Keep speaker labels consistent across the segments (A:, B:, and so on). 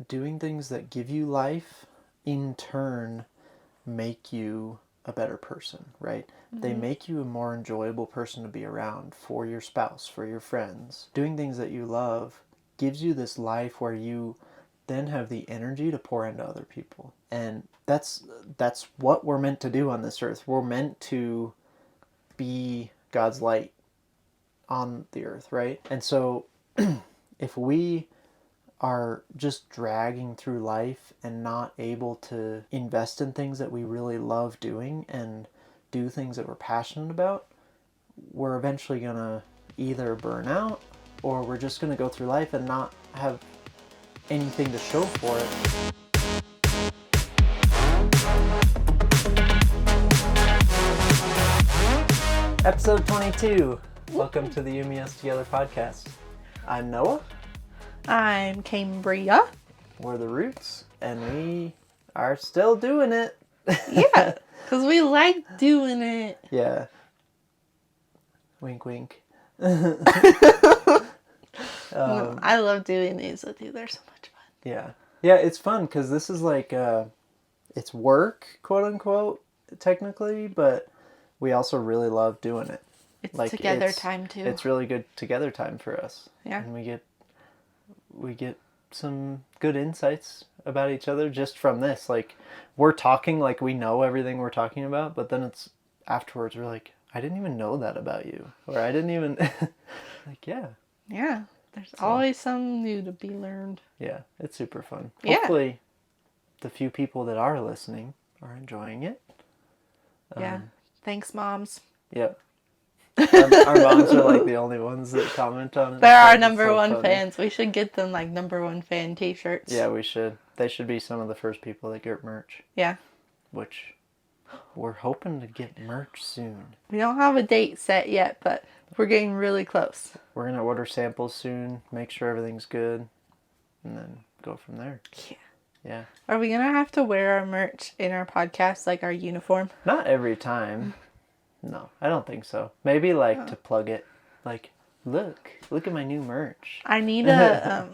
A: doing things that give you life in turn make you a better person, right? They make you a more enjoyable person to be around for your spouse, for your friends. Doing things that you love gives you this life where you then have the energy to pour into other people. And that's what we're meant to do on this earth. We're meant to be God's light on the earth, right? And so if we are just dragging through life and not able to invest in things that we really love doing and do things that we're passionate about, we're eventually going to either burn out or we're just going to go through life and not have anything to show for it. Episode 22. Welcome to the UMES Together podcast. I'm Noah.
B: I'm Cambria.
A: We're the Roots, and we are still doing it.
B: Yeah, because we like doing it.
A: Yeah. Wink, wink.
B: No, I love doing these with you. They're so much fun.
A: Yeah. Yeah, it's fun because this is like, it's work, quote unquote, technically, but we also really love doing it.
B: It's
A: like,
B: together time too.
A: It's really good together time for us.
B: Yeah.
A: And we get some good insights about each other just from this. Like, we're talking like we know everything we're talking about, but then it's afterwards we're like, I didn't even know that about you. Or I didn't even, like, yeah.
B: Yeah, there's always something new to be learned.
A: Yeah, it's super fun.
B: Yeah.
A: Hopefully the few people that are listening are enjoying it.
B: Yeah. Thanks, moms.
A: Yep. Our moms are like the only ones that comment on it.
B: They're our
A: It's
B: number
A: so
B: one
A: funny.
B: fans. We should get them like number one fan t-shirts.
A: Yeah, we should. They should be some of the first people that get merch.
B: Yeah.
A: Which we're hoping to get merch soon.
B: We don't have a date set yet, but we're getting really close.
A: We're going to order samples soon, make sure everything's good, and then go from there.
B: Yeah.
A: Yeah.
B: Are we going to have to wear our merch in our podcast, like our uniform?
A: Not every time. No, I don't think so. Maybe like to plug it. Like, look at my new merch.
B: I need a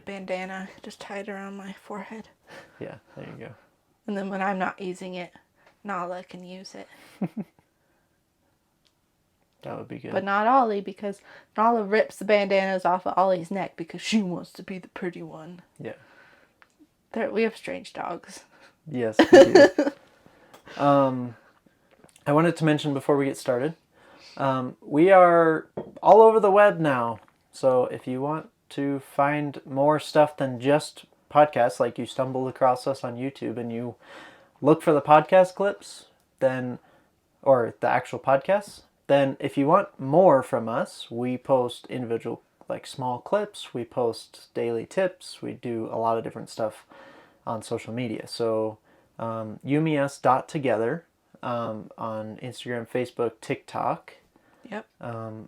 B: bandana. Just tie it around my forehead.
A: Yeah, there you go.
B: And then when I'm not using it, Nala can use it.
A: That would be good.
B: But not Ollie, because Nala rips the bandanas off of Ollie's neck because she wants to be the pretty one.
A: Yeah.
B: We have strange dogs.
A: Yes, we do. I wanted to mention before we get started, we are all over the web now. So if you want to find more stuff than just podcasts, like you stumble across us on YouTube and you look for the podcast clips, then, or the actual podcasts, then if you want more from us, we post individual, like small clips, we post daily tips, we do a lot of different stuff on social media. So umes.together on Instagram, Facebook, TikTok.
B: Yep.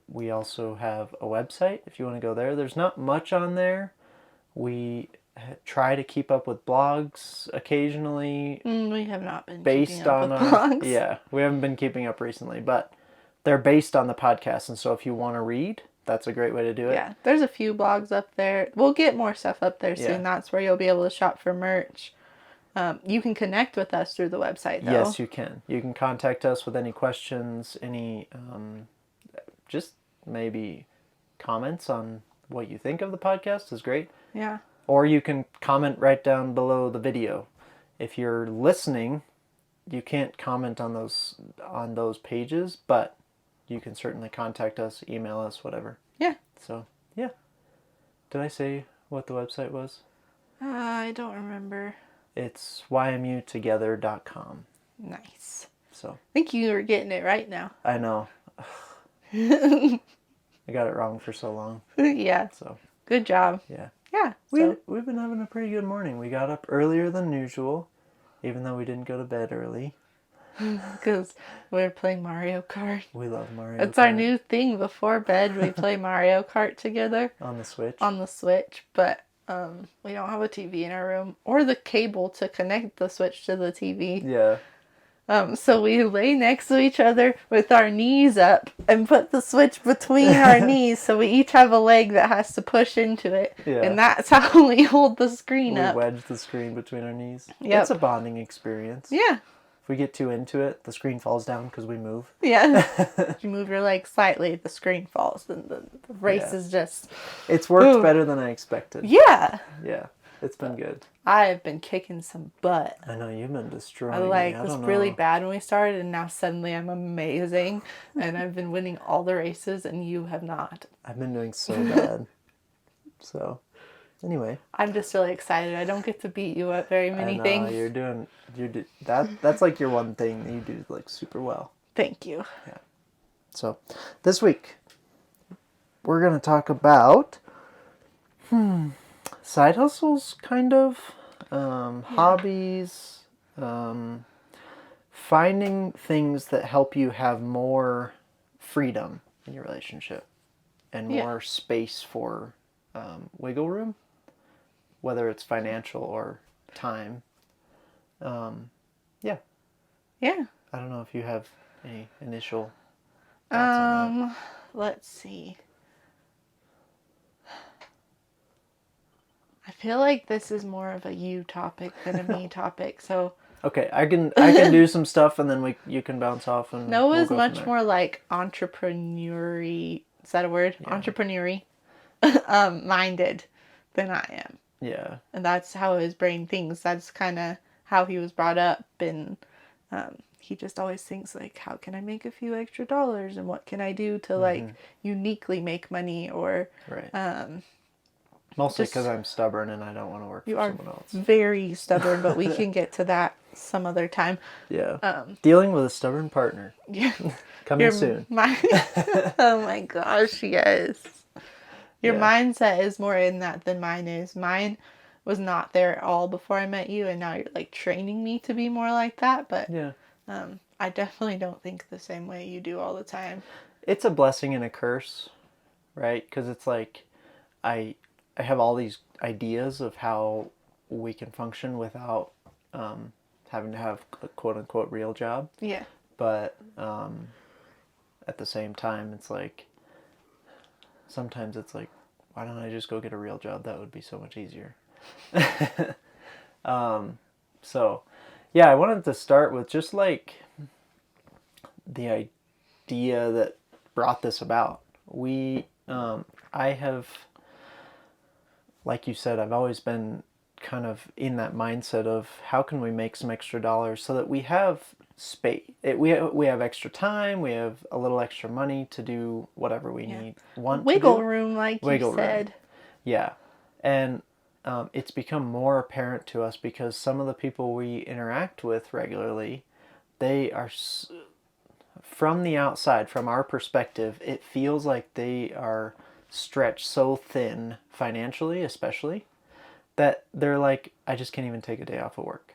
A: We also have a website if you want to go there. There's not much on there. We try to keep up with blogs occasionally.
B: We have not been
A: based
B: keeping up
A: on
B: with
A: our
B: blogs.
A: Yeah, we haven't been keeping up recently, but they're based on the podcast, and so if you want to read, that's a great way to do it.
B: Yeah, there's a few blogs up there. We'll get more stuff up there soon.
A: Yeah.
B: That's where you'll be able to shop for merch. You can connect with us through the website, though.
A: Yes, you can. You can contact us with any questions, any just maybe comments on what you think of the podcast is great.
B: Yeah.
A: Or you can comment right down below the video. If you're listening, you can't comment on those pages, but you can certainly contact us, email us, whatever.
B: Yeah.
A: So, yeah. Did I say what the website was?
B: I don't remember.
A: It's ymutogether.com.
B: Nice.
A: So,
B: I think you were getting it right now.
A: I know. I got it wrong for so long.
B: Yeah.
A: So,
B: Good job.
A: yeah.
B: Yeah.
A: We've been having a pretty good morning. We got up earlier than usual, even though we didn't go to bed early.
B: Because we're playing Mario Kart.
A: We love Mario
B: It's
A: Kart.
B: our new thing. Before bed, we play Mario Kart together
A: On the Switch.
B: on the Switch. But we don't have a TV in our room or the cable to connect the Switch to the TV.
A: Yeah.
B: So we lay next to each other with our knees up and put the switch between our knees, so we each have a leg that has to push into it.
A: Yeah.
B: And that's how we hold the screen
A: We
B: up.
A: wedge the screen between our knees.
B: Yep.
A: It's a bonding experience.
B: Yeah.
A: If we get too into it, the screen falls down because we move.
B: Yeah. If you move your leg slightly, the screen falls. And the race is just...
A: It's worked
B: Ooh.
A: better than I expected.
B: Yeah.
A: Yeah. It's been good.
B: I have been kicking some butt.
A: I know you've been destroying
B: I
A: me. I
B: was
A: don't
B: really
A: know.
B: bad when we started, and now suddenly I'm amazing, and I've been winning all the races, and you have not.
A: I've been doing so bad. So, anyway.
B: I'm just really excited. I don't get to beat you at very many
A: I know,
B: things.
A: that's like your one thing that you do like super well.
B: Thank you.
A: Yeah. So, this week we're going to talk about side hustles, kind of, hobbies, finding things that help you have more freedom in your relationship and more space for wiggle room, whether it's financial or time. Yeah.
B: Yeah.
A: I don't know if you have any initial thoughts on that.
B: Let's see. I feel like this is more of a you topic than a me topic, so...
A: Okay, I can do some stuff and then you can bounce off and
B: Noah's
A: we'll go
B: much
A: from there.
B: more like entrepreneur-y, is that a word?
A: Yeah.
B: Entrepreneur-y minded than I am.
A: Yeah.
B: And that's how his brain thinks. That's kind of how he was brought up. And he just always thinks, like, how can I make a few extra dollars? And what can I do to, like, uniquely make money? Or,
A: Right. Mostly because I'm stubborn and I don't want to work for someone else.
B: Very stubborn, but we can get to that some other time.
A: Yeah. Dealing with a stubborn partner.
B: Yeah.
A: Coming soon.
B: Oh my gosh, yes. Your mindset is more in that than mine is. Mine was not there at all before I met you, and now you're like training me to be more like that. But
A: Yeah.
B: I definitely don't think the same way you do all the time.
A: It's a blessing and a curse, right? Because it's like I have all these ideas of how we can function without having to have a quote-unquote real job.
B: Yeah.
A: But at the same time, it's like, sometimes it's like, why don't I just go get a real job? That would be so much easier. So, yeah, I wanted to start with just like the idea that brought this about. I have, like you said, I've always been kind of in that mindset of how can we make some extra dollars so that we have space, we have extra time, we have a little extra money to do whatever we need,
B: Wiggle room, like you said.
A: Yeah, and it's become more apparent to us because some of the people we interact with regularly, they are, from the outside, from our perspective, it feels like they are stretched so thin financially, especially, that they're like, I just can't even take a day off of work,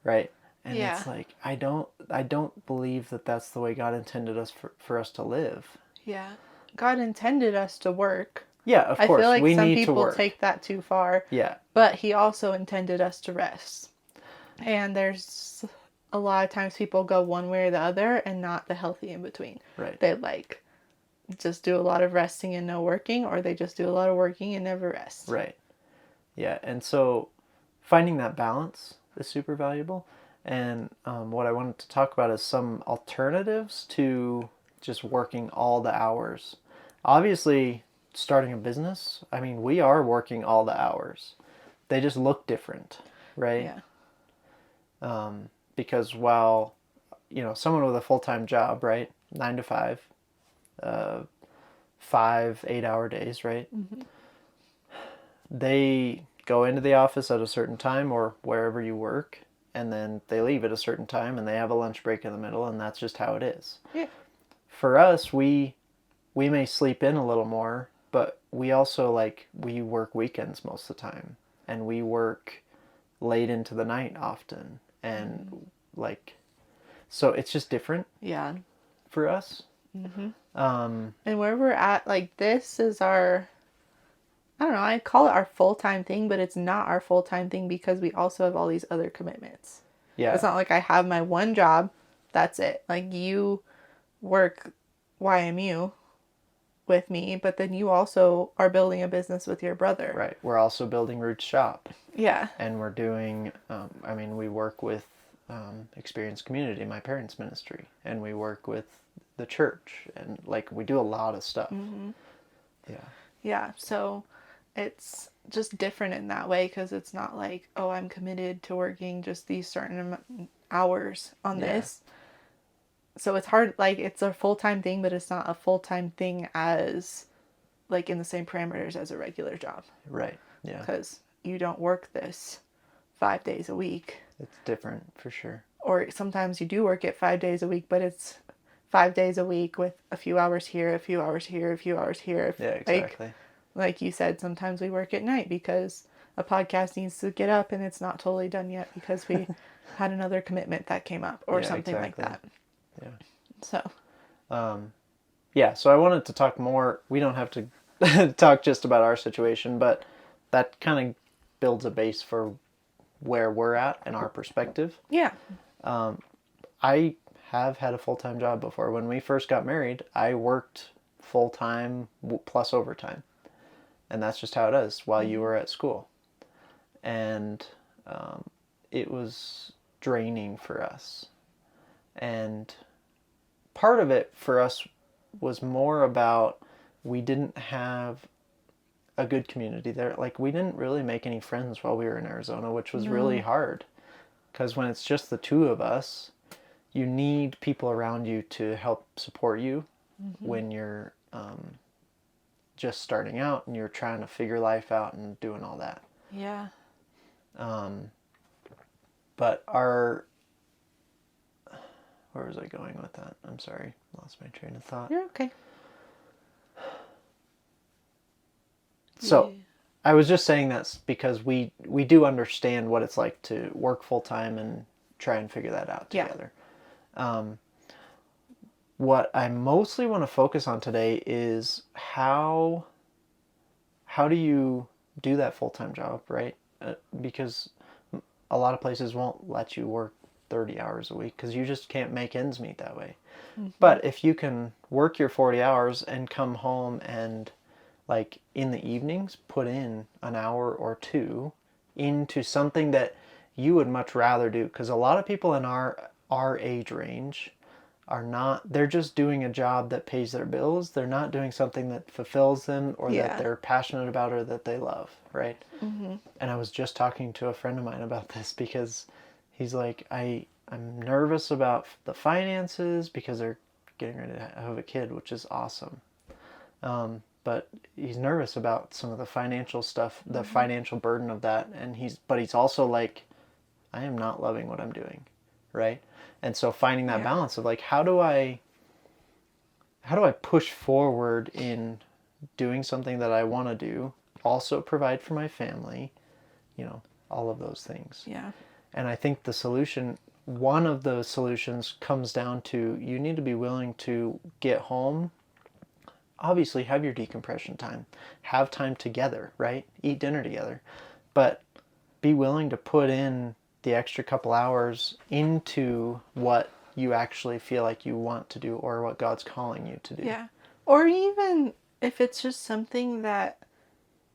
A: right? And it's like, I don't believe that that's the way God intended us for us to live.
B: Yeah, God intended us to work.
A: Yeah, of course.
B: I feel like
A: we
B: some
A: need
B: people
A: to work.
B: take that too far.
A: Yeah.
B: But he also intended us to rest. And there's a lot of times people go one way or the other and not the healthy in between.
A: Right.
B: They like just do a lot of resting and no working, or they just do a lot of working and never rest.
A: Right. Yeah, and so finding that balance is super valuable. And what I wanted to talk about is some alternatives to just working all the hours. Obviously, starting a business, I mean, we are working all the hours. They just look different, right?
B: Yeah.
A: Because while, someone with a full-time job, right, 9 to 5, 5 8-hour days, right? Mm-hmm. They go into the office at a certain time or wherever you work, and then they leave at a certain time and they have a lunch break in the middle, and that's just how it is.
B: Yeah.
A: For us, we may sleep in a little more, but we also we work weekends most of the time, and we work late into the night often, and so it's just different.
B: Yeah.
A: For us.
B: Mm-hmm. And where we're at, this is our, I don't know, I call it our full-time thing, but it's not our full-time thing because we also have all these other commitments.
A: Yeah.
B: It's not like I have my one job, that's it. Like, you work YMU with me, but then you also are building a business with your brother.
A: Right. We're also building Roots Shop.
B: Yeah.
A: And we're doing, we work with Experience Community, my parents' ministry, and we work with the church, and like we do a lot of stuff.
B: Mm-hmm.
A: Yeah.
B: Yeah. So it's just different in that way, because it's not like, oh, I'm committed to working just these certain hours on this. So it's hard, like, it's a full-time thing, but it's not a full-time thing as, like, in the same parameters as a regular job.
A: Right. Yeah.
B: Because you don't work this 5 days a week.
A: It's different for sure.
B: Or sometimes you do work it 5 days a week, but it's 5 days a week with a few hours here, a few hours here, a few hours here.
A: Yeah, exactly.
B: Like you said, sometimes we work at night because a podcast needs to get up and it's not totally done yet because we had another commitment that came up or something like that.
A: Yeah.
B: So.
A: So I wanted to talk more. We don't have to talk just about our situation, but that kind of builds a base for where we're at and our perspective.
B: Yeah.
A: I have had a full-time job before. When we first got married, I worked full-time plus overtime. And that's just how it is while you were at school. And it was draining for us. And part of it for us was more about we didn't have a good community there. Like, we didn't really make any friends while we were in Arizona, which was really hard. Because when it's just the two of us, you need people around you to help support you when you're just starting out and you're trying to figure life out and doing all that.
B: Yeah.
A: But where was I going with that? I'm sorry. Lost my train of thought.
B: You're okay.
A: So, I was just saying that's because we do understand what it's like to work full-time and try and figure that out together. What I mostly want to focus on today is how do you do that full-time job, right? Because a lot of places won't let you work 30 hours a week because you just can't make ends meet that way. Mm-hmm. But if you can work your 40 hours and come home and, like, in the evenings, put in an hour or two into something that you would much rather do. Because a lot of people in our age range are not, they're just doing a job that pays their bills. They're not doing something that fulfills them or that they're passionate about or that they love, right? Mm-hmm. And I was just talking to a friend of mine about this because he's like, I'm nervous about the finances because they're getting ready to have a kid, which is awesome. But he's nervous about some of the financial stuff, the financial burden of that. And he's also like, I am not loving what I'm doing, right? And so finding that balance of, like, how do I push forward in doing something that I want to do, also provide for my family, all of those things. Yeah. And I think one of the solutions comes down to, you need to be willing to get home, obviously have your decompression time, have time together, right? Eat dinner together, but be willing to put in the extra couple hours into what you actually feel like you want to do or what God's calling you to do.
B: Yeah. Or even if it's just something that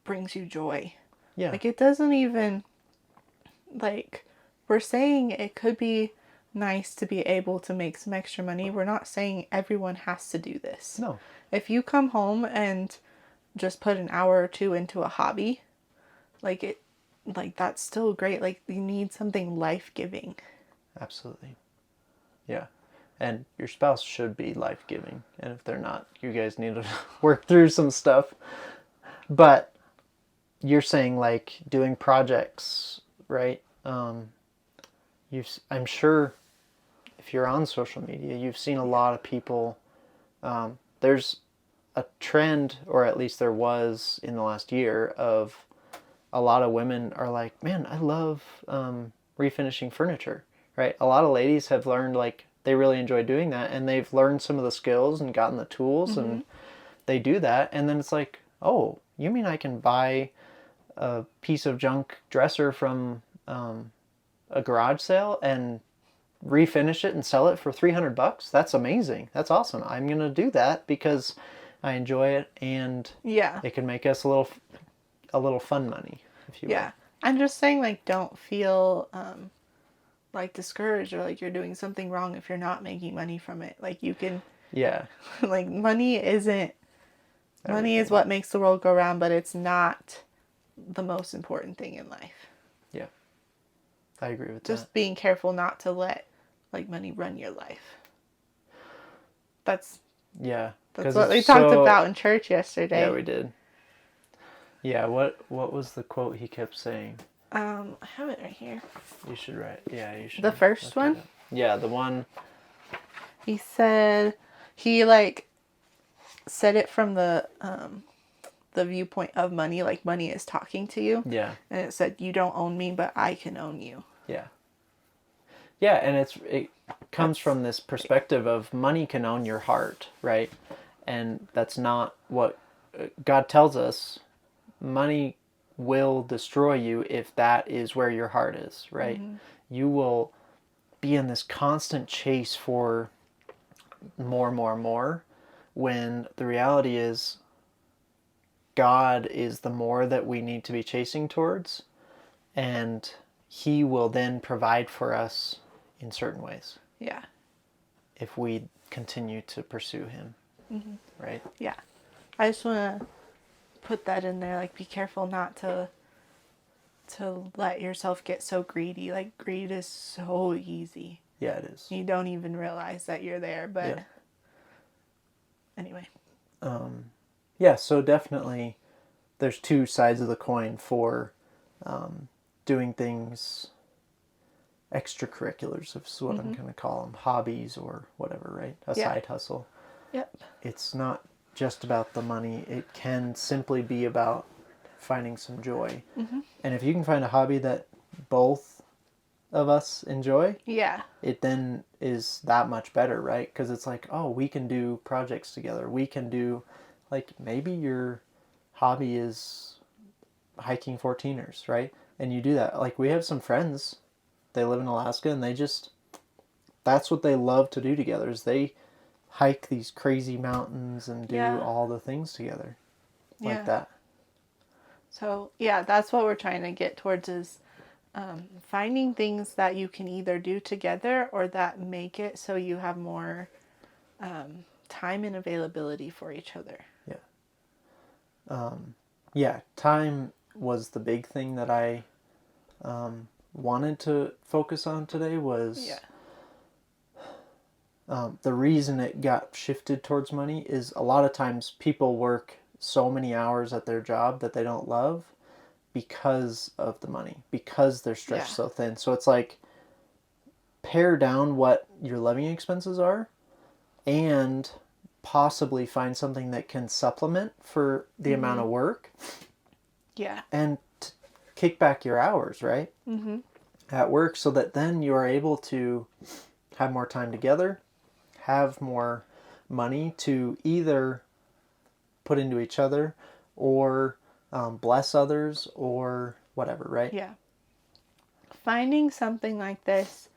B: brings you joy. Yeah. Like, it doesn't even, like, we're saying it could be nice to be able to make some extra money. We're not saying everyone has to do this. No. If you come home and just put an hour or two into a hobby, that's still great. Like, you need something life-giving.
A: Absolutely. Yeah. And your spouse should be life-giving. And if they're not, you guys need to work through some stuff. But you're saying, like, doing projects, right? I'm sure if you're on social media, you've seen a lot of people. There's a trend, or at least there was in the last year, of a lot of women are like, man, I love refinishing furniture, right? A lot of ladies have learned, like, they really enjoy doing that, and they've learned some of the skills and gotten the tools, and they do that, and then it's like, oh, you mean I can buy a piece of junk dresser from a garage sale and refinish it and sell it for $300, that's amazing. That's awesome. I'm going to do that because I enjoy it, and
B: Yeah.
A: it can make us a little fun money, if you will.
B: Yeah. I'm just saying, like, don't feel like discouraged or like you're doing something wrong if you're not making money from it. Like, you can,
A: Yeah.
B: like, money is
A: Everything.
B: what makes the world go round, but it's not the most important thing in life.
A: Yeah. I agree with
B: Just
A: that.
B: being careful not to let, like, money run your life. That's
A: Yeah.
B: what we talked about in church yesterday.
A: Yeah, we did. Yeah, what was the quote he kept saying?
B: I have it right here.
A: You should write. Yeah, you should.
B: The first
A: look it
B: one?
A: up. Yeah, the one.
B: He said, he, like, said it from the viewpoint of money, like money is talking to you.
A: Yeah.
B: And it said, you don't own me, but I can own you.
A: Yeah. Yeah, and it comes from this perspective of money can own your heart, right? And that's not what God tells us. Money will destroy you if that is where your heart is, right? Mm-hmm. You will be in this constant chase for more, when the reality is God is the more that we need to be chasing towards, and He will then provide for us in certain ways.
B: Yeah.
A: If we continue to pursue Him. Mm-hmm. Right?
B: Yeah. I just want to put that in there, like, be careful not to let yourself get so greedy. Like, greed is so easy.
A: Yeah, it is.
B: You don't even realize that you're there, but
A: yeah.
B: Anyway.
A: Yeah, so definitely there's two sides of the coin for doing things, extracurriculars is what I'm going to call them, hobbies or whatever, right? A side hustle.
B: Yep.
A: It's not just about the money. It can simply be about finding some joy. Mm-hmm. And if you can find a hobby that both of us enjoy, it then is that much better, right? Because it's like, oh, we can do projects together. We can do, like, maybe your hobby is hiking 14ers, right? And you do that. Like, we have some friends, they live in Alaska, and that's what they love to do together, is they hike these crazy mountains and do all the things together like that.
B: So, that's what we're trying to get towards, is finding things that you can either do together or that make it so you have more time and availability for each other.
A: Yeah. Time was the big thing that I wanted to focus on today, was the reason it got shifted towards money is a lot of times people work so many hours at their job that they don't love because of the money, because they're stretched so thin. So it's like, pare down what your living expenses are and possibly find something that can supplement for the amount of work.
B: Yeah.
A: And kick back your hours, right? Mm-hmm. At work, so that then you are able to have more time together, have more money to either put into each other or bless others or whatever, right?
B: Yeah. Finding something like this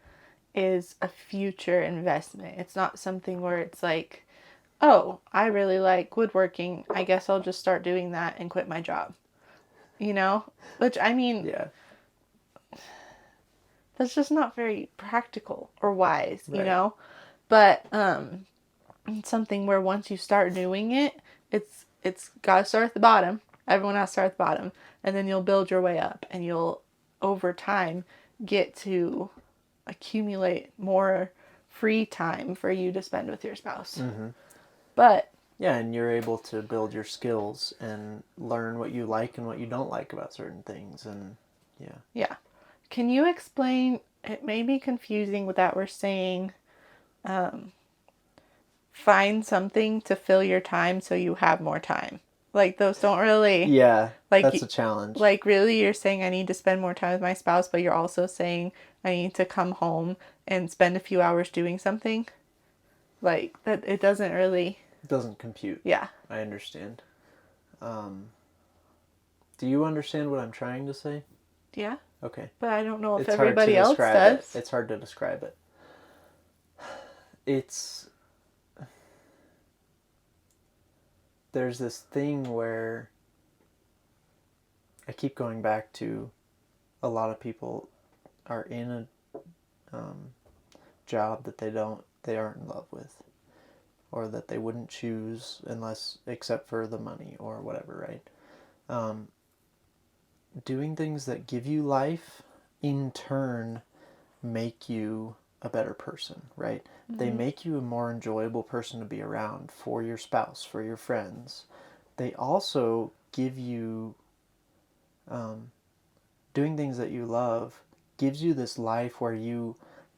B: is a future investment. It's not something where it's like, oh, I really like woodworking, I guess I'll just start doing that and quit my job. You know? Which, I mean, that's just not very practical or wise, you know? But it's something where once you start doing it, it's gotta start at the bottom. Everyone has to start at the bottom. And then you'll build your way up, and you'll, over time, get to accumulate more free time for you to spend with your spouse. Mm-hmm. But
A: yeah, and you're able to build your skills and learn what you like and what you don't like about certain things, and
B: yeah. Can you explain? It may be confusing with that we're saying, find something to fill your time so you have more time. Like, those don't really...
A: Yeah, like, that's a challenge.
B: Like, really, you're saying I need to spend more time with my spouse, but you're also saying I need to come home and spend a few hours doing something? Like, that, it doesn't really...
A: It doesn't compute.
B: Yeah.
A: I understand. Do you understand what I'm trying to say?
B: Yeah.
A: Okay.
B: But I don't know if
A: It's hard to
B: everybody else
A: describe it.
B: does.
A: It's hard to describe it. There's this thing where I keep going back to a lot of people are in a job that they aren't in love with, or that they wouldn't choose unless except for the money or whatever, right? Doing things that give you life in turn make you a better person, right? They make you a more enjoyable person to be around for your spouse, for your friends. They also give you, doing things that you love gives you this life where you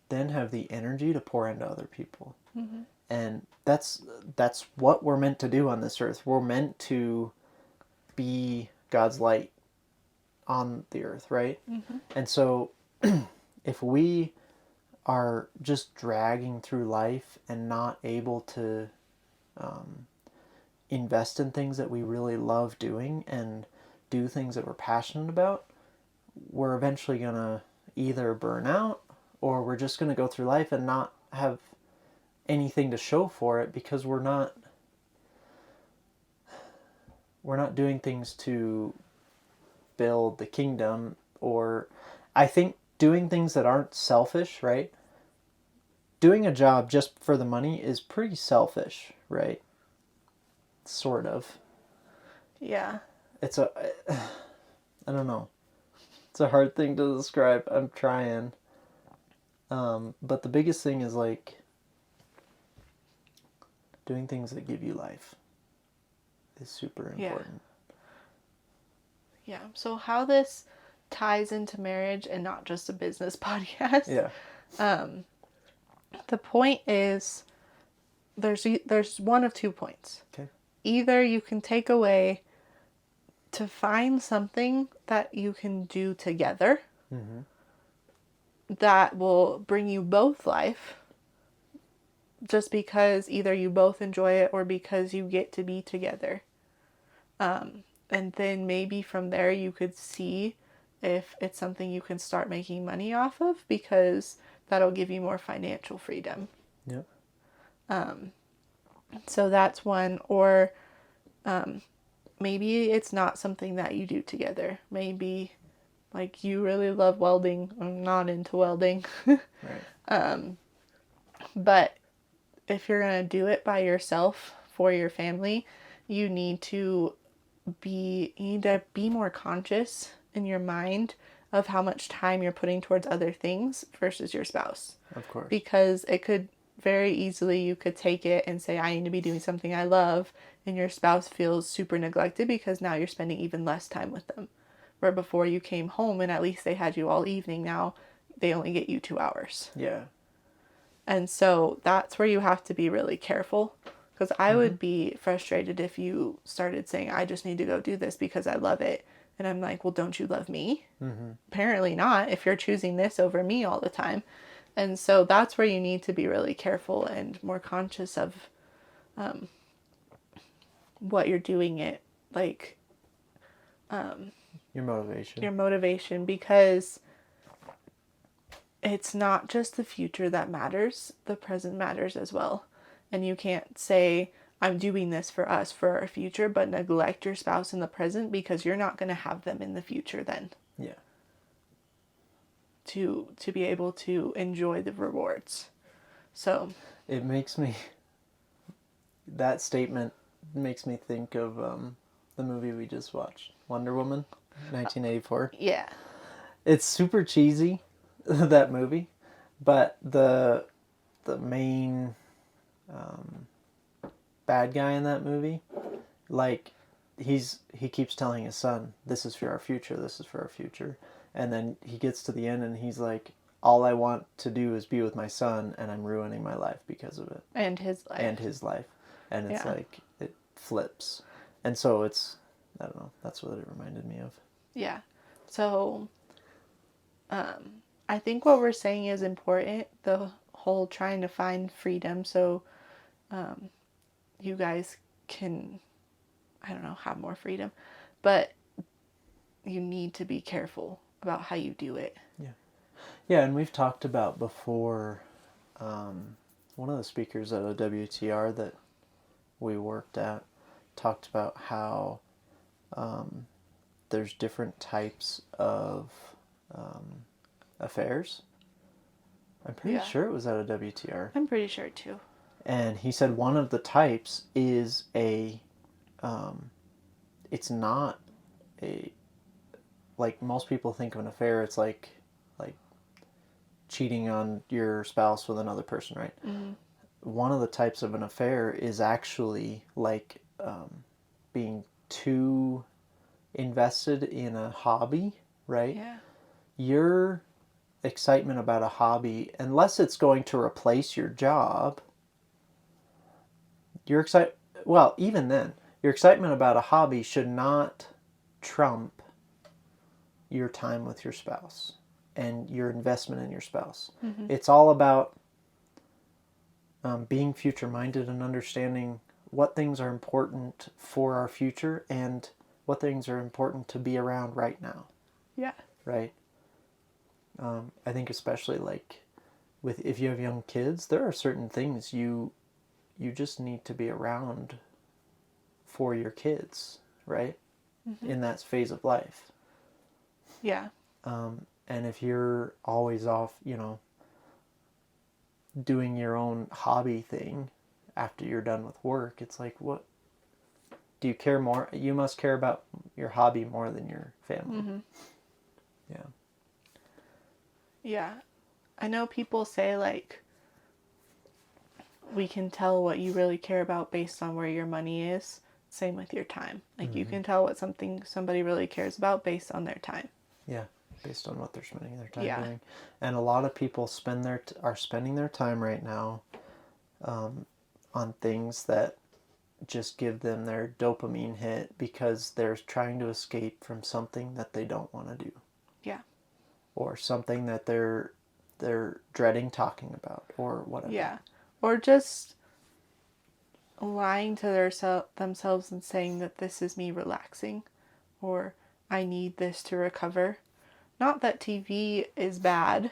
A: then have the energy to pour into other people. And that's what we're meant to do on this earth. We're meant to be God's light on the earth, right? And so if we are just dragging through life and not able to invest in things that we really love doing and do things that we're passionate about, we're eventually going to either burn out, or we're just going to go through life and not have anything to show for it, because we're not doing things to build the kingdom. Or I think doing things that aren't selfish, right? Doing a job just for the money is pretty selfish, right? Sort of.
B: Yeah.
A: It's I don't know. It's a hard thing to describe. I'm trying. But the biggest thing is like doing things that give you life is super important.
B: Yeah. So how this ties into marriage and not just a business podcast.
A: Yeah.
B: The point is there's one of 2 points.
A: Okay.
B: Either you can take away to find something that you can do together that will bring you both life, just because either you both enjoy it or because you get to be together. And then maybe from there you could see if it's something you can start making money off of, because that'll give you more financial freedom.
A: Yep.
B: So that's one. Or maybe it's not something that you do together. Maybe like you really love welding. I'm not into welding.
A: Right.
B: But if you're going to do it by yourself for your family, you need to be more conscious in your mind of how much time you're putting towards other things versus your spouse.
A: Of course.
B: Because it could very easily, you could take it and say, I need to be doing something I love, and your spouse feels super neglected because now you're spending even less time with them. Where before you came home and at least they had you all evening, now they only get you 2 hours.
A: Yeah.
B: And so that's where you have to be really careful. Because I would be frustrated if you started saying, I just need to go do this because I love it. And I'm like, well, don't you love me? Apparently not, if you're choosing this over me all the time. And so that's where you need to be really careful and more conscious of what you're doing it. Like,
A: your motivation.
B: Your motivation, because it's not just the future that matters. The present matters as well. And you can't say, I'm doing this for us, for our future, but neglect your spouse in the present, because you're not going to have them in the future then.
A: Yeah.
B: To be able to enjoy the rewards. So.
A: It makes me, that statement makes me think of the movie we just watched, Wonder Woman, 1984.
B: Yeah.
A: It's super cheesy, that movie, but the main bad guy in that movie, like, he keeps telling his son, this is for our future, this is for our future. And then he gets to the end and he's like, all I want to do is be with my son, and I'm ruining my life because of it.
B: And his life.
A: And it's like, it flips. And so it's, I don't know, that's what it reminded me of. Yeah.
B: So, I think what we're saying is important, the whole trying to find freedom so you guys can, I don't know, have more freedom. But you need to be careful about how you do it.
A: Yeah, and we've talked about before, one of the speakers at a WTR that we worked at talked about how there's different types of affairs. I'm pretty sure it was at a WTR.
B: I'm pretty sure too.
A: And he said one of the types is it's not a, like most people think of an affair, it's like cheating on your spouse with another person, right?
B: Mm-hmm.
A: One of the types of an affair is actually like being too invested in a hobby, right?
B: Yeah.
A: Your excitement about a hobby, unless it's going to replace your job, even then, your excitement about a hobby should not trump your time with your spouse and your investment in your spouse.
B: Mm-hmm.
A: It's all about being future-minded and understanding what things are important for our future and what things are important to be around right now.
B: Yeah.
A: Right? I think especially like if you have young kids, there are certain things you just need to be around for your kids, right?
B: Mm-hmm.
A: In that phase of life.
B: Yeah.
A: And if you're always off, doing your own hobby thing after you're done with work, it's like, what do you care more? You must care about your hobby more than your family.
B: Mm-hmm.
A: Yeah.
B: Yeah. I know people say like, we can tell what you really care about based on where your money is. Same with your time. Like you can tell what somebody really cares about based on their time.
A: Yeah, based on what they're spending their time doing. And a lot of people are spending their time right now on things that just give them their dopamine hit because they're trying to escape from something that they don't want to do.
B: Yeah.
A: Or something that they're dreading talking about or whatever.
B: Yeah. Or just lying to themselves and saying that this is me relaxing or I need this to recover. Not that TV is bad,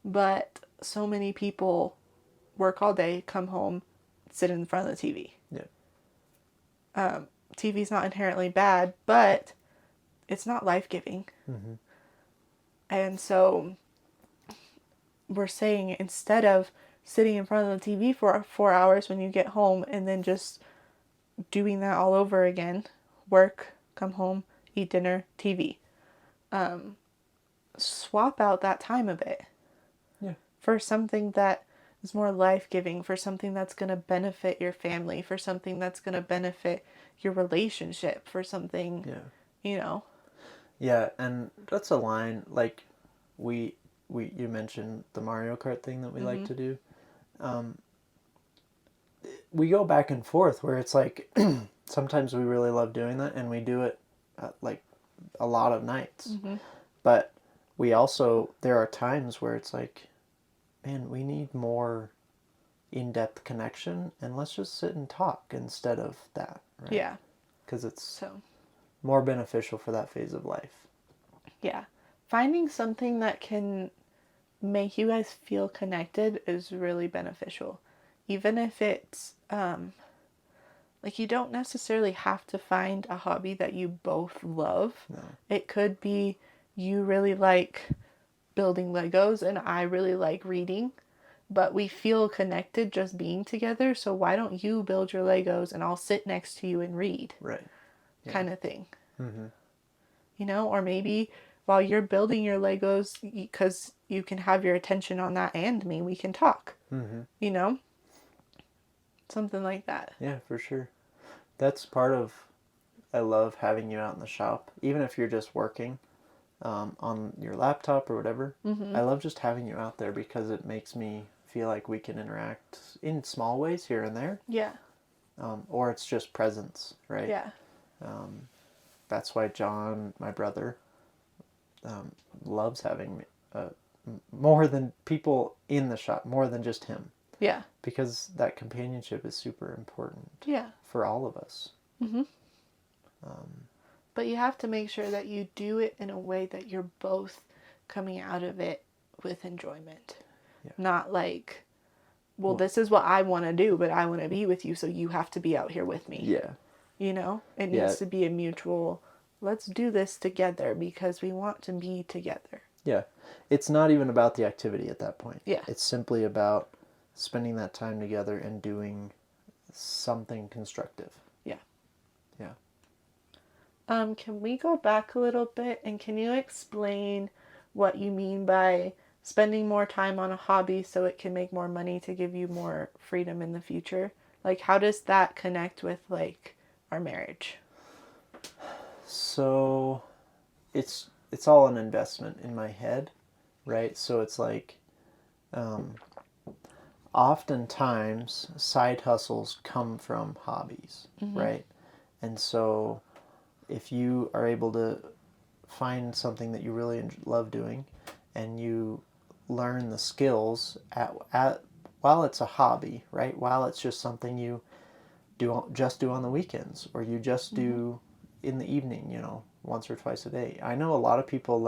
B: but so many people work all day, come home, sit in front of the TV.
A: Yeah.
B: TV's not inherently bad, but it's not life-giving.
A: Mm-hmm.
B: And so we're saying instead of sitting in front of the TV for 4 hours when you get home and then just doing that all over again, work, come home, eat dinner, TV. Swap out that time a bit.
A: Yeah.
B: For something that is more life-giving, for something that's going to benefit your family, for something that's going to benefit your relationship, for something,
A: Yeah, and that's a line, like, you mentioned the Mario Kart thing that we like to do. We go back and forth where it's like, sometimes we really love doing that, and we do it, like, a lot of nights.
B: Mm-hmm.
A: But there are times where it's like, man, we need more in-depth connection, and let's just sit and talk instead of that, right?
B: Yeah.
A: Because it's more beneficial for that phase of life.
B: Yeah. Finding something that can make you guys feel connected is really beneficial. Even if it's, like, you don't necessarily have to find a hobby that you both love.
A: No.
B: It could be you really like building Legos and I really like reading, but we feel connected just being together, so why don't you build your Legos and I'll sit next to you and read?
A: Right. Yeah.
B: Kind of thing.
A: Mm-hmm.
B: Or maybe while you're building your Legos, because you can have your attention on that and me, we can talk.
A: Mm-hmm.
B: Something like that.
A: Yeah, for sure. That's part of, I love having you out in the shop, even if you're just working on your laptop or whatever. I love just having you out there because it makes me feel like we can interact in small ways here and there.
B: Yeah.
A: Or it's just presence, right?
B: Yeah.
A: That's why John, my brother, loves having me, more than people in the shop, more than just him.
B: Yeah.
A: Because that companionship is super important.
B: Yeah.
A: For all of us.
B: But you have to make sure that you do it in a way that you're both coming out of it with enjoyment.
A: Yeah.
B: Not like, well, this is what I want to do, but I want to be with you, so you have to be out here with me.
A: Yeah.
B: You know? It
A: Yeah.
B: needs to be a mutual, let's do this together because we want to be together.
A: Yeah. It's not even about the activity at that point.
B: Yeah.
A: It's simply about spending that time together and doing something constructive.
B: Yeah.
A: Yeah.
B: Can we go back a little bit and can you explain what you mean by spending more time on a hobby so it can make more money to give you more freedom in the future? Like, how does that connect with, like, our marriage?
A: So it's all an investment in my head, right? So it's like oftentimes side hustles come from hobbies, right? And so if you are able to find something that you really love doing and you learn the skills at while it's a hobby, right? While it's just something you do on the weekends or you just do in the evening, you know, once or twice a day. I know a lot of people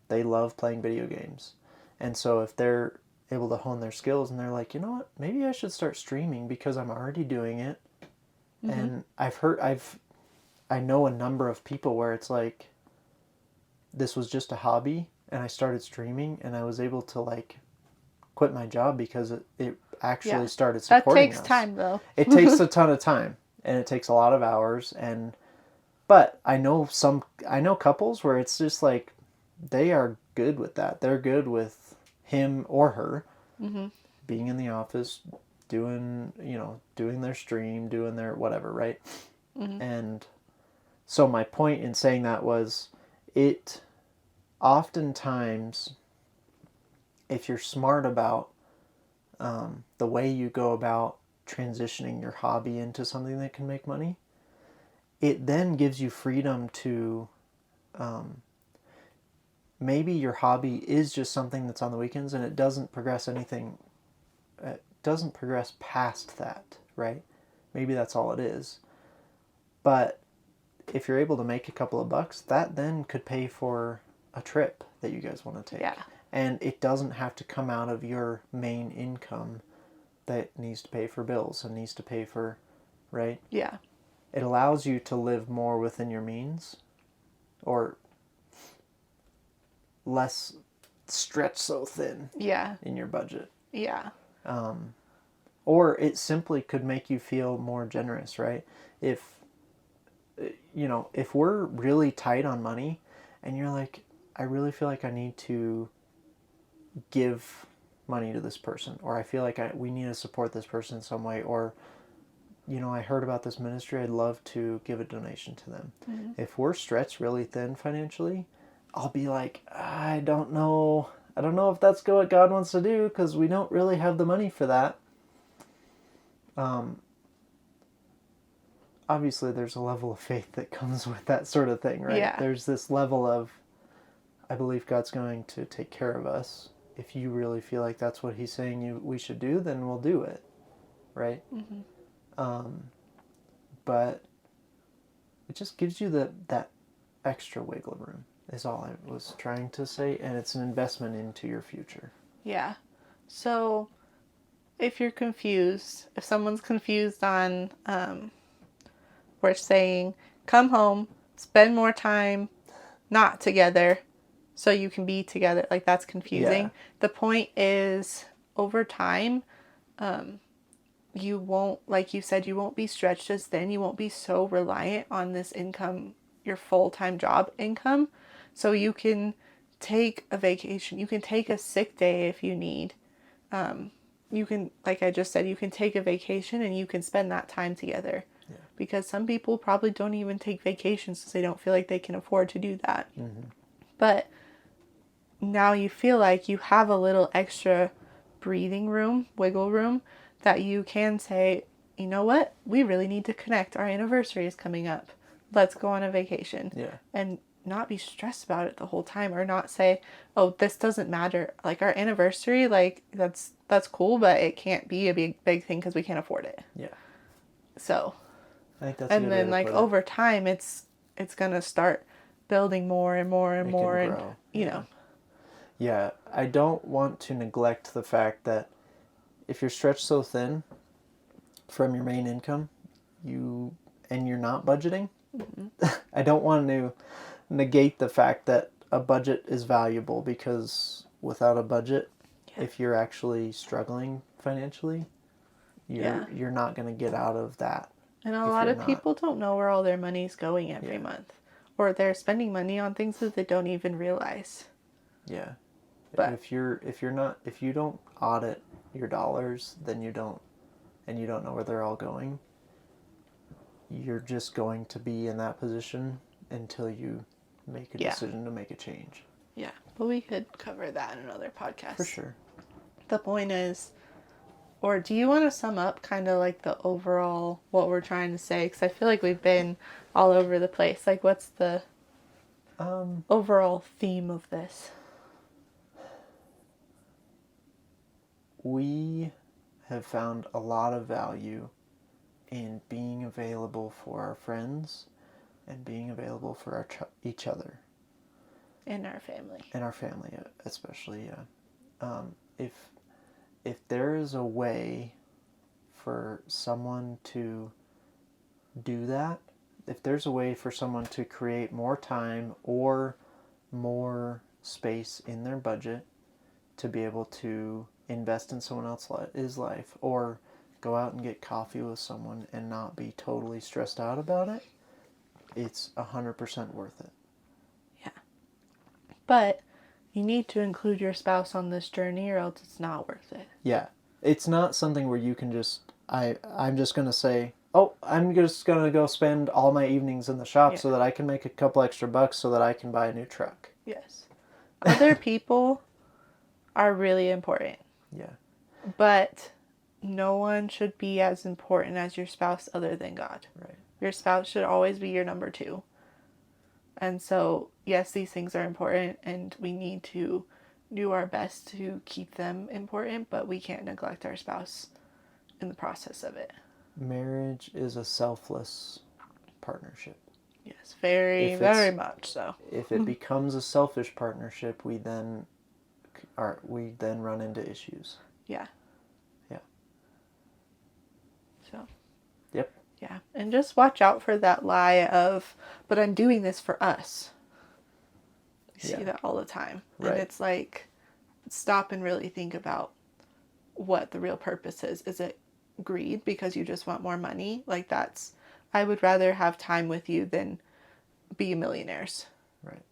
A: they love playing video games. And so if they're able to hone their skills and they're like, you know what, maybe I should start streaming because I'm already doing it. And I know a number of people where it's like, this was just a hobby and I started streaming and I was able to like quit my job because it actually started supporting us.
B: That takes time though.
A: It takes a ton of time and it takes a lot of hours but I know couples where it's just like they are good with that. They're good with him or her being in the office, doing their stream, doing their whatever, right? And so my point in saying that was it oftentimes, if you're smart about the way you go about transitioning your hobby into something that can make money, it then gives you freedom to maybe your hobby is just something that's on the weekends and it doesn't progress past that, right? Maybe that's all it is. But if you're able to make a couple of bucks, that then could pay for a trip that you guys want to take.
B: Yeah.
A: And it doesn't have to come out of your main income that needs to pay for bills and needs to pay for, right?
B: Yeah.
A: It allows you to live more within your means or less stretched so thin in your budget.
B: Yeah.
A: Or it simply could make you feel more generous, right? If we're really tight on money and you're like, I really feel like I need to give money to this person, or I feel like we need to support this person in some way, or, I heard about this ministry, I'd love to give a donation to them. If we're stretched really thin financially, I'll be like, I don't know if that's what God wants to do because we don't really have the money for that. Obviously there's a level of faith that comes with that sort of thing, right?
B: Yeah.
A: There's this level of, I believe God's going to take care of us. If you really feel like that's what he's saying we should do, then we'll do it, right? But it just gives you that extra wiggle room is all I was trying to say, and it's an investment into your future.
B: Yeah. So if you're confused, if someone's confused on, we're saying, come home, spend more time not together so you can be together. Like, that's confusing.
A: Yeah.
B: The point is, over time, you won't, like you said, you won't be stretched as thin. You won't be so reliant on this income, your full-time job income. So you can take a vacation. You can take a sick day if you need. You can, like I just said, you can take a vacation and you can spend that time together.
A: Yeah.
B: Because some people probably don't even take vacations because they don't feel like they can afford to do that. But now you feel like you have a little extra breathing room, wiggle room, that you can say, you know what? We really need to connect. Our anniversary is coming up. Let's go on a vacation.
A: Yeah.
B: And not be stressed about it the whole time, or not say, oh, this doesn't matter. Like, our anniversary, like, that's cool, but it can't be a big thing because we can't afford it.
A: Yeah.
B: So,
A: I think that's
B: and then, like, over time, it's it's going to start building more and more and
A: It
B: more.
A: can
B: And,
A: grow.
B: you know.
A: Yeah, I don't want to neglect the fact that if you're stretched so thin from your main income, and you're not budgeting, I don't want to negate the fact that a budget is valuable, because without a budget, if you're actually struggling financially, you're not going to get out of that.
B: And a lot of people don't know where all their money's going every month, or they're spending money on things that they don't even realize.
A: Yeah.
B: But
A: if you don't audit your dollars, then you don't know where they're all going, you're just going to be in that position until you make a decision to make a change.
B: Yeah, but we could cover that in another podcast.
A: For sure.
B: The point is, or do you want to sum up kind of like the overall, what we're trying to say? Because I feel like we've been all over the place. Like, what's the overall theme of this?
A: We have found a lot of value in being available for our friends and being available for each other.
B: In our family.
A: In our family, especially, yeah. If there is a way for someone to do that, if there's a way for someone to create more time or more space in their budget to be able to invest in someone else's life, or go out and get coffee with someone and not be totally stressed out about it, it's 100% worth it.
B: Yeah. But you need to include your spouse on this journey, or else it's not worth it.
A: Yeah. It's not something where you can just, I'm just going to say, oh, I'm just going to go spend all my evenings in the shop so that I can make a couple extra bucks so that I can buy a new truck.
B: Yes. Other people are really important.
A: Yeah.
B: But no one should be as important as your spouse other than God.
A: Right.
B: Your spouse should always be your number two. And so, yes, these things are important, and we need to do our best to keep them important, but we can't neglect our spouse in the process of it.
A: Marriage is a selfless partnership.
B: Yes, very, very much so.
A: If it becomes a selfish partnership, we then run into issues.
B: Yeah.
A: Yeah.
B: So.
A: Yep.
B: Yeah, and just watch out for that lie of, but I'm doing this for us. You see that all the time.
A: Right.
B: And it's like, stop and really think about what the real purpose is. Is it greed because you just want more money? Like, I would rather have time with you than be millionaires.
A: Right.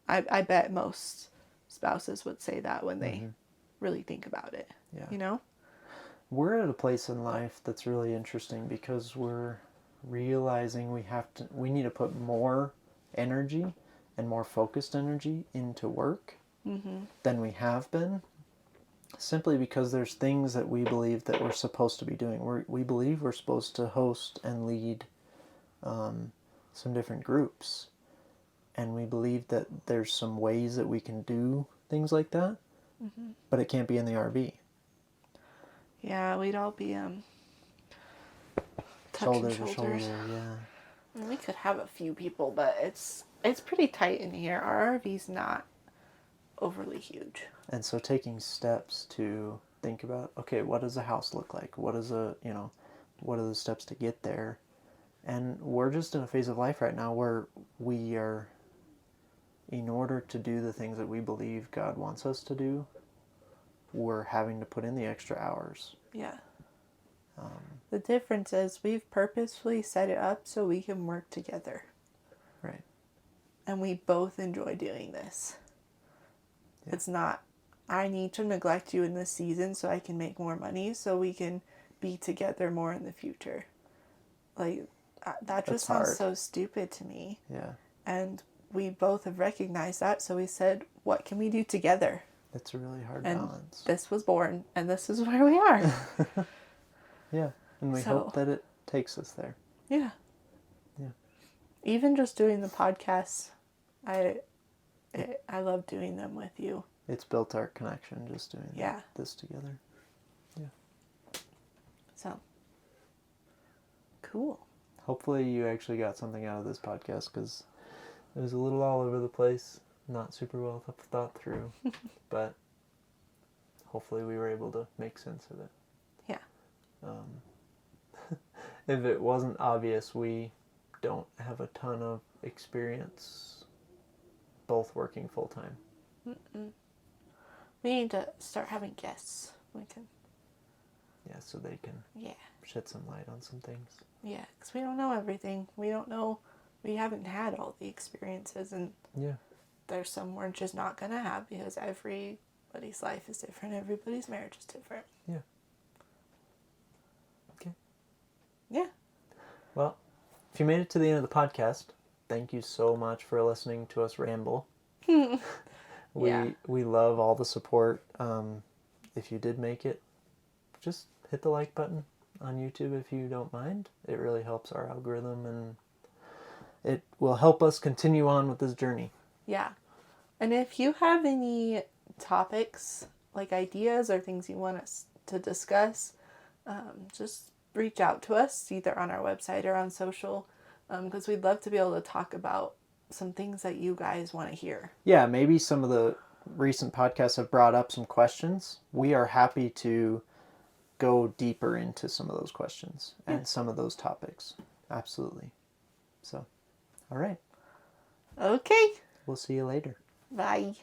B: I bet most spouses would say that when they really think about it.
A: Yeah.
B: You know?
A: We're at a place in life that's really interesting, because we're realizing we need to put more energy and more focused energy into work than we have been, simply because there's things that we believe that we're supposed to be doing. We believe we're supposed to host and lead some different groups, and we believe that there's some ways that we can do things like that, but it can't be in the RV.
B: Yeah, we'd all be
A: Shoulder to shoulder, yeah.
B: I mean, we could have a few people, but it's pretty tight in here. Our RV's not overly huge.
A: And so taking steps to think about, okay, what does a house look like? What are the steps to get there? And we're just in a phase of life right now where we are, in order to do the things that we believe God wants us to do, we're having to put in the extra hours.
B: Yeah. The difference is we've purposefully set it up so we can work together.
A: Right.
B: And we both enjoy doing this. Yeah. It's not, I need to neglect you in this season so I can make more money so we can be together more in the future. Like, that just sounds so stupid to me.
A: Yeah.
B: And we both have recognized that, so we said, what can we do together?
A: It's a really hard balance.
B: This was born, and this is where we are.
A: Yeah, and we hope that it takes us there.
B: Yeah.
A: Yeah.
B: Even just doing the podcasts, I love doing them with you.
A: It's built our connection just doing this together. Yeah.
B: So, cool.
A: hopefully you actually got something out of this podcast, because it was a little all over the place, not super well thought through, but hopefully we were able to make sense of it.
B: Yeah.
A: If it wasn't obvious, we don't have a ton of experience both working full-time.
B: We need to start having guests. We can.
A: Yeah, so they can shed some light on some things.
B: Yeah, because we don't know everything. We don't know. We haven't had all the experiences, and there's some we're just not going to have, because everybody's life is different. Everybody's marriage is different.
A: Yeah. Okay.
B: Yeah.
A: Well, if you made it to the end of the podcast, thank you so much for listening to us ramble. We love all the support. If you did make it, just hit the like button on YouTube if you don't mind. It really helps our algorithm, and it will help us continue on with this journey.
B: Yeah. And if you have any topics, like ideas or things you want us to discuss, just reach out to us either on our website or on social, because we'd love to be able to talk about some things that you guys want to hear.
A: Yeah, maybe some of the recent podcasts have brought up some questions. We are happy to go deeper into some of those questions and some of those topics. Absolutely. So, all right.
B: Okay.
A: We'll see you later.
B: Bye.